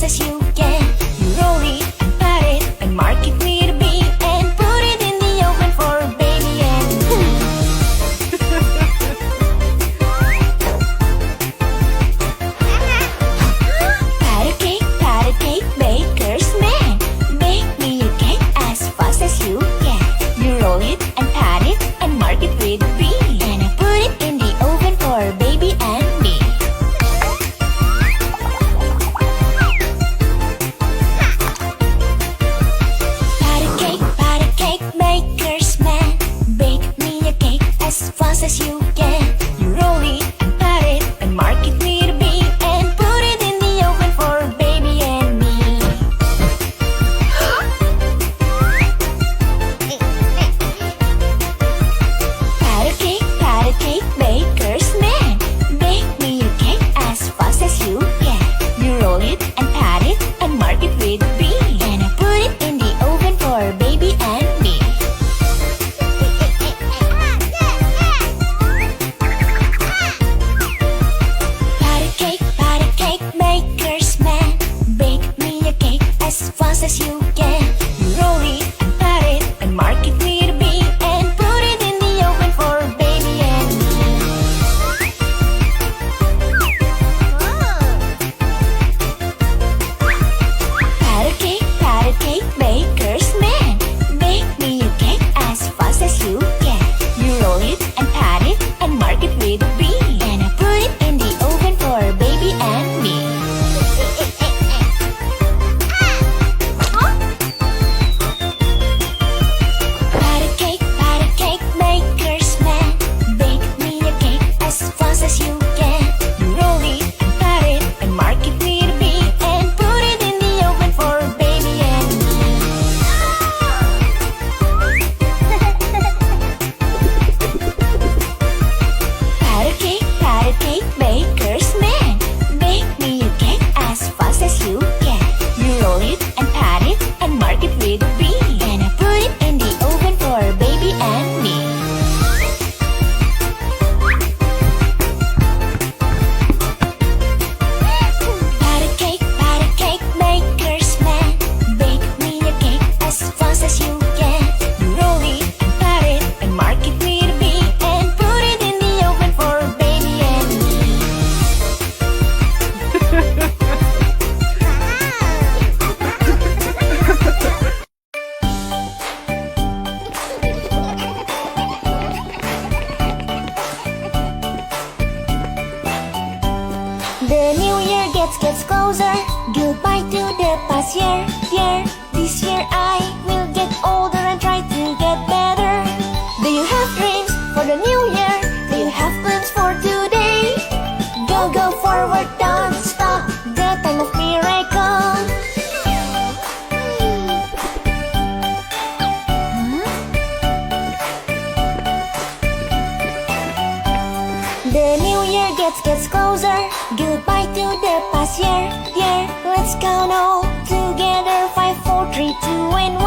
as you can. You roll it and pat it and mark it with a B and put it in the oven for baby and me. Pat a cake, baker's man. Bake me a cake as fast as you can. You roll it and pat it and mark it with a B and I put it in the oven for baby and me. Pat a cake, baker's man. Bake me a cake as fast as you can. You roll it and pat it and mark it with a B and put it in the oven for baby and me. Pat a cake, baker's man. Bake me a cake as fast as you can. You roll it and pat it and mark it with a B and I put it in the oven for baby and me. Pat a cake, baker's man. Bake me a cake as fast as you can. You roll it and pat it and mark it with a B and put it in the oven for baby and me. Pat a cake, baker's man. Bake me a cake as fast as you can. You roll it and pat it and mark it with a B and I put it in the oven for baby and me. Pat a cake, baker's man. Bake me a cake as fast as you can. You roll it and pat it and mark it with a B and put it in the oven for baby and me. Pat a cake, baker's man. Bake me a cake as fast as you can. You roll it and pat it and mark it with a B and I put it in the oven for baby and me. Pat a cake, baker's man. Bake me a cake as fast as you can. You roll it and pat it and mark it with a B and put it in the oven for baby and me. The new year gets closer. Goodbye to the past year. This year I will get older and try to get better. Do you have dreams for the new year? Do you have plans for today? Go forward, don't stop. The time of miracle. The new year gets closer. Goodbye to the past year. Let's count all together. 5, 4, 3, 2, and 1.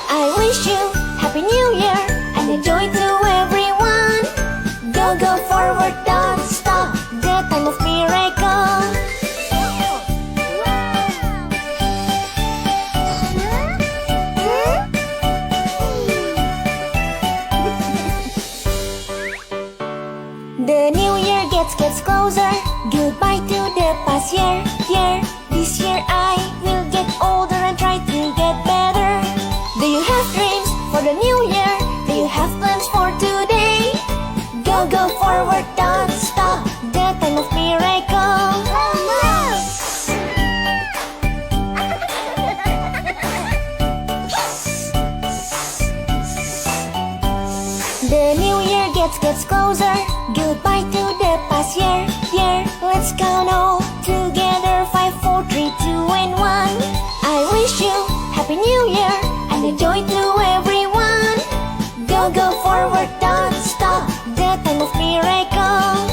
I wish you Happy New Year and enjoy to everyone. Go forward, don't stop. The time of miracle. The new year gets closer. Goodbye to the past year. This year I will get older and try to get better. Do you have dreams for the new year? Do you have plans for today? Go forward, don't stop. The time of miracle. The new year gets closer. Goodbye to the past year. Let's count all together. 5, 4, 3, 2, and 1. I wish you Happy New Year and enjoy to everyone. Go forward, don't stop. The time of miracle.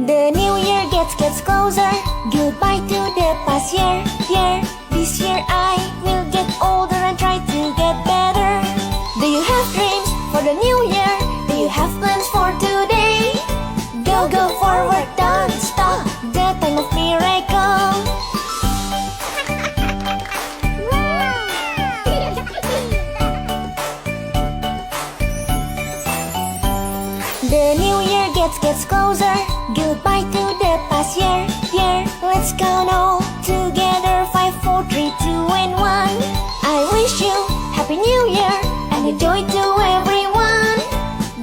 The new year gets closer. Goodbye to the past year. This year I will get older and try to get better. gets closer. Goodbye to the past year, year. Let's count all together. 5, 4, 3, 2, and 1. I wish you Happy New Year and a joy to everyone.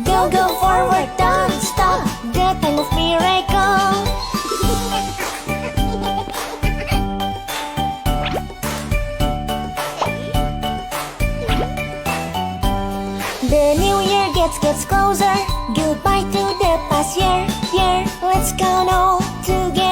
Go, go forward, don't stop. The time of miracle. The new year gets closer. Goodbye to the past year, year. Let's count all together.